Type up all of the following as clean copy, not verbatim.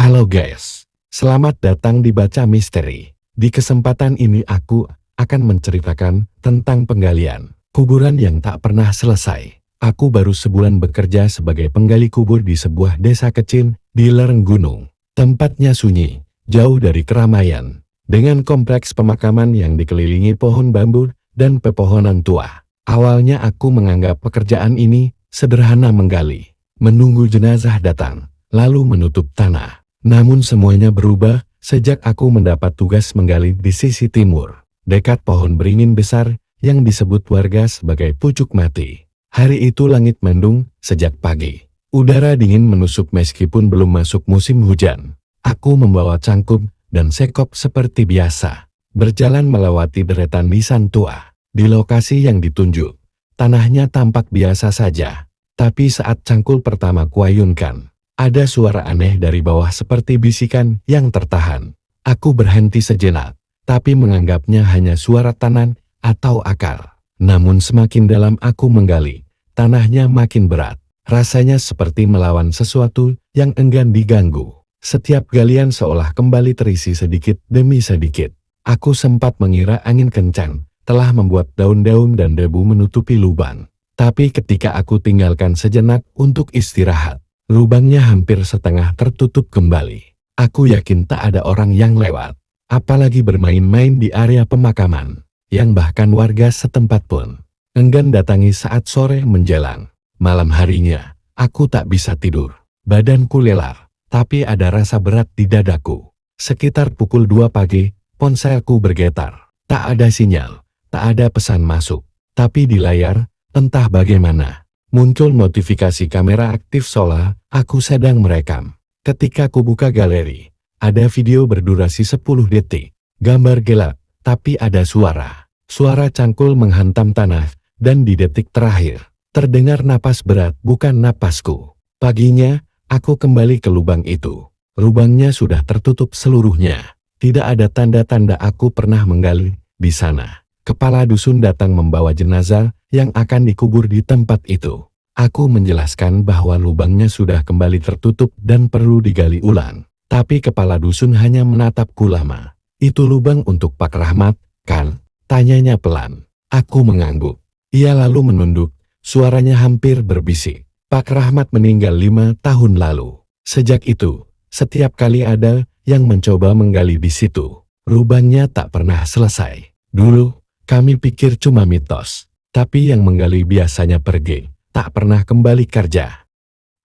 Halo guys, selamat datang di Baca Misteri. Di kesempatan ini aku akan menceritakan tentang penggalian kuburan yang tak pernah selesai. Aku baru sebulan bekerja sebagai penggali kubur di sebuah desa kecil di lereng gunung. Tempatnya sunyi, jauh dari keramaian, dengan kompleks pemakaman yang dikelilingi pohon bambu dan pepohonan tua. Awalnya aku menganggap pekerjaan ini sederhana, menggali, menunggu jenazah datang, lalu menutup tanah. Namun semuanya berubah sejak aku mendapat tugas menggali di sisi timur, dekat pohon beringin besar yang disebut warga sebagai pucuk mati. Hari itu langit mendung sejak pagi. Udara dingin menusuk meskipun belum masuk musim hujan. Aku membawa cangkul dan sekop seperti biasa, berjalan melewati deretan nisan tua. Di lokasi yang ditunjuk, tanahnya tampak biasa saja. Tapi saat cangkul pertama kuayunkan, ada suara aneh dari bawah seperti bisikan yang tertahan. Aku berhenti sejenak, tapi menganggapnya hanya suara tanah atau akar. Namun semakin dalam aku menggali, tanahnya makin berat. Rasanya seperti melawan sesuatu yang enggan diganggu. Setiap galian seolah kembali terisi sedikit demi sedikit. Aku sempat mengira angin kencang telah membuat daun-daun dan debu menutupi lubang. Tapi ketika aku tinggalkan sejenak untuk istirahat, lubangnya hampir setengah tertutup kembali. Aku yakin tak ada orang yang lewat, apalagi bermain-main di area pemakaman, yang bahkan warga setempat pun enggan datangi saat sore menjelang. Malam harinya, aku tak bisa tidur. Badanku lelah, tapi ada rasa berat di dadaku. Sekitar pukul 2 pagi, ponselku bergetar. Tak ada sinyal, tak ada pesan masuk. Tapi di layar, entah bagaimana, muncul notifikasi kamera aktif seolah aku sedang merekam. Ketika ku buka galeri, ada video berdurasi 10 detik. Gambar gelap, tapi ada suara. Suara cangkul menghantam tanah, dan di detik terakhir, terdengar napas berat bukan napasku. Paginya, aku kembali ke lubang itu. Lubangnya sudah tertutup seluruhnya. Tidak ada tanda-tanda aku pernah menggali di sana. Kepala dusun datang membawa jenazah yang akan dikubur di tempat itu. Aku menjelaskan bahwa lubangnya sudah kembali tertutup dan perlu digali ulang. Tapi kepala dusun hanya menatapku lama. Itu lubang untuk Pak Rahmat, kan? Tanyanya pelan. Aku mengangguk. Ia lalu menunduk, suaranya hampir berbisik. Pak Rahmat meninggal 5 tahun lalu. Sejak itu, setiap kali ada yang mencoba menggali di situ, lubangnya tak pernah selesai. Dulu, kami pikir cuma mitos. Tapi yang menggali biasanya pergi, tak pernah kembali kerja.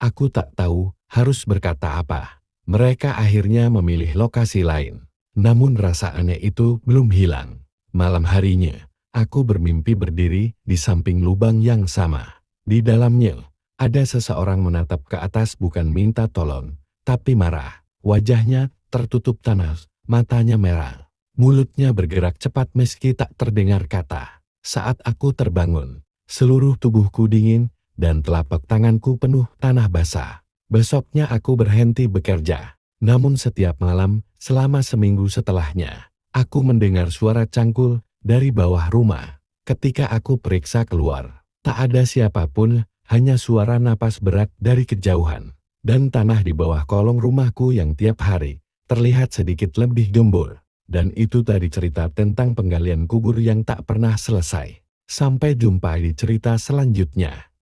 Aku tak tahu harus berkata apa. Mereka akhirnya memilih lokasi lain. Namun rasa aneh itu belum hilang. Malam harinya, aku bermimpi berdiri di samping lubang yang sama. Di dalamnya, ada seseorang menatap ke atas bukan minta tolong, tapi marah. Wajahnya tertutup tanah, matanya merah. Mulutnya bergerak cepat meski tak terdengar kata. Saat aku terbangun, seluruh tubuhku dingin dan telapak tanganku penuh tanah basah. Besoknya aku berhenti bekerja. Namun setiap malam, selama seminggu setelahnya, aku mendengar suara cangkul dari bawah rumah. Ketika aku periksa keluar, tak ada siapapun, hanya suara napas berat dari kejauhan. Dan tanah di bawah kolong rumahku yang tiap hari terlihat sedikit lebih gembur. Dan itu tadi cerita tentang penggalian kubur yang tak pernah selesai. Sampai jumpa di cerita selanjutnya.